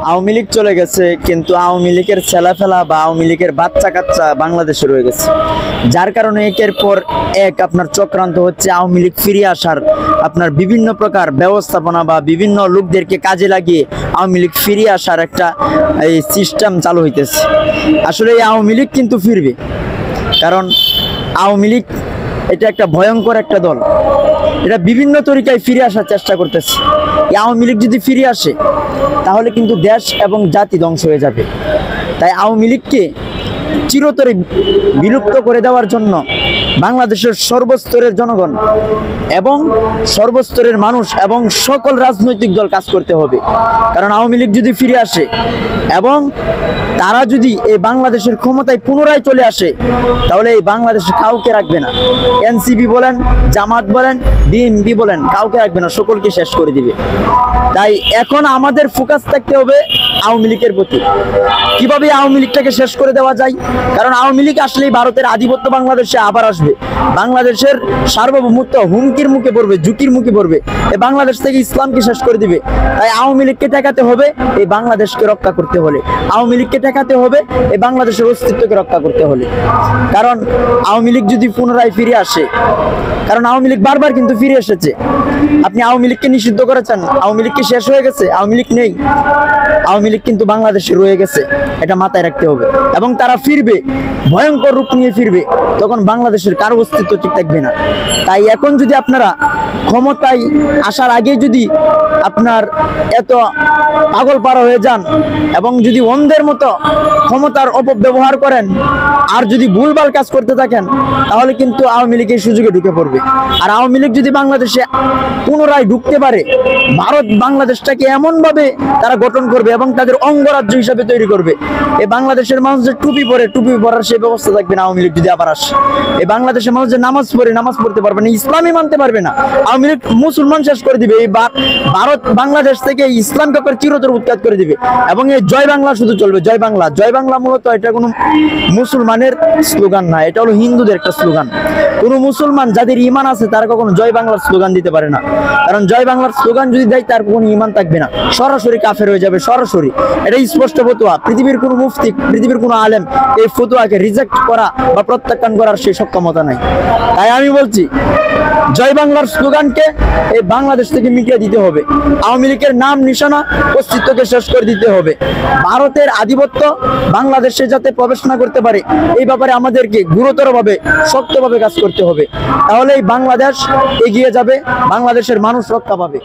আওয়ামী লীগ চলে গেছে, কিন্তু আওয়ামী লীগের ছেলাফেলা বা আওয়ামী লীগের বাচ্চা কাচ্চা বাংলাদেশে রয়ে গেছে, যার কারণে একের পর এক আপনার চক্রান্ত হচ্ছে আওয়ামী লীগ ফিরিয়ে আসার আপনার বিভিন্ন প্রকার ব্যবস্থাপনা বা বিভিন্ন লোকদেরকে কাজে লাগিয়ে আওয়ামী লীগ ফিরিয়ে আসার একটা এই সিস্টেম চালু হইতেছে। আসলে এই আওয়ামী লীগ কিন্তু ফিরবে, কারণ আওয়ামী লীগ এটা একটা ভয়ঙ্কর একটা দল, এটা বিভিন্ন তরিকায় ফিরে আসার চেষ্টা করতেছে। এই আওয়ামী লীগ যদি ফিরে আসে তাহলে কিন্তু দেশ এবং জাতি ধ্বংস হয়ে যাবে। তাই আওয়ামী লীগকে চিরতরে বিলুপ্ত করে দেওয়ার জন্য বাংলাদেশের সর্বস্তরের জনগণ এবং সর্বস্তরের মানুষ এবং সকল রাজনৈতিক দল কাজ করতে হবে। কারণ আওয়ামী লীগ যদি ফিরে আসে এবং তারা যদি এই বাংলাদেশের ক্ষমতায় পুনরায় চলে আসে, তাহলে এই বাংলাদেশে কাউকে রাখবে না। এনসিপি বলেন, জামাত বলেন, বিএনপি বলেন, কাউকে রাখবে না, সকলকে শেষ করে দিবে। তাই এখন আমাদের ফোকাস থাকতে হবে আওয়ামী লীগের প্রতি, কিভাবে আওয়ামী লীগটাকে শেষ করে দেওয়া যায়। কারণ আওয়ামী লীগ আসলেই ভারতের আধিপত্য বাংলাদেশে আবার আসবে, বাংলাদেশের সার্বভৌমত্ব হুমকির মুখে পড়বে, ঝুঁকির মুখে পড়বে। এই বাংলাদেশ থেকে ইসলামকে শেষ করে দিবে। তাই আওয়ামী লীগকে ঠেকাতে হবে, এই বাংলাদেশকে রক্ষা করতে হলে আওয়ামী লীগকে ঠেকাতে হবে, এই বাংলাদেশের অস্তিত্বকে রক্ষা করতে হলে। কারণ আওয়ামী লীগ যদি পুনরায় ফিরে আসে, কারণ আওয়ামী লীগ বারবার কিন্তু ফিরে এসেছে। আপনি আওয়ামী লীগকে নিষিদ্ধ করেছেন, আওয়ামী লীগ কি শেষ হয়ে গেছে? আওয়ামী লীগ নেই, আওয়ামী লীগ কিন্তু বাংলাদেশে রয়ে গেছে, এটা মাথায় রাখতে হবে। এবং তারা ফিরবে, ভয়ঙ্কর রূপ নিয়ে ফিরবে, তখন বাংলাদেশের কারো অস্তিত্ব ঠিক থাকবে না। তাই এখন যদি আপনারা ক্ষমতায় আসার আগে যদি আপনার এত পাগল পাড়া হয়ে যান এবং যদি অন্ধের মতো ক্ষমতার অপব্যবহার করেন আর যদি ভুলভাল কাজ করতে থাকেন, তাহলে কিন্তু আওয়ামী লীগ এই সুযোগে ঢুকে পড়বে। আর আওয়ামী লীগ যদি বাংলাদেশে পুনরায় ঢুকতে পারে, ভারত বাংলাদেশটাকে এমন ভাবে তারা গঠন করবে এবং তাদের অঙ্গরাজ্য হিসাবে তৈরি করবে। এই বাংলাদেশের মানুষ যে টুপি পরার সেই ব্যবস্থা থাকবে না আওয়ামী লীগ যদি আবার আসে। এই বাংলাদেশের মানুষ যে নামাজ পড়তে পারবে না, ইসলামই মানতে পারবে না, আওয়ামী লীগ মুসলমান শেষ করে দিবে। এই ভারত বাংলাদেশ থেকে ইসলামকে চিরতরে উৎখাত করে দিবে। এবং এই জয় বাংলা শুধু চলবে, জয় বাংলা। জয় বাংলা মূলত এটা কোনো মুসলমানের স্লোগান না, এটা হলো হিন্দুদের একটা স্লোগান। কোনো মুসলমান যাদের ইমান আছে তারা কখনো জয় বাংলার স্লোগান দিতে পারে না, কারণ জয় বাংলার স্লোগান যদি দেয় তার কোনো ইমান থাকবে না, সরাসরি কাফের হয়ে যাবে, সরাসরি। এটা স্পষ্ট ফতোয়া, পৃথিবীর কোনো মুফতি, পৃথিবীর কোনো আলেম এই ফতোয়াকে রিজেক্ট করা বা প্রত্যাখ্যান করার সেই সক্ষমতা নাই। তাই আমি বলছি, জয় বাংলার স্লোগানকে এই বাংলাদেশ থেকে মিটিয়ে দিতে হবে। আওয়ামী লীগের নাম নিশানা অস্তিত্বকে শেষ করে দিতে হবে। ভারতের আধিপত্য বাংলাদেশে যাতে প্রবেশ না করতে পারে, এই ব্যাপারে আমাদেরকে গুরুতরভাবে শক্তভাবে কাজ করতে হবে। তাহলে এই বাংলাদেশ এগিয়ে যাবে, বাংলাদেশের মানুষ রক্ষা পাবে।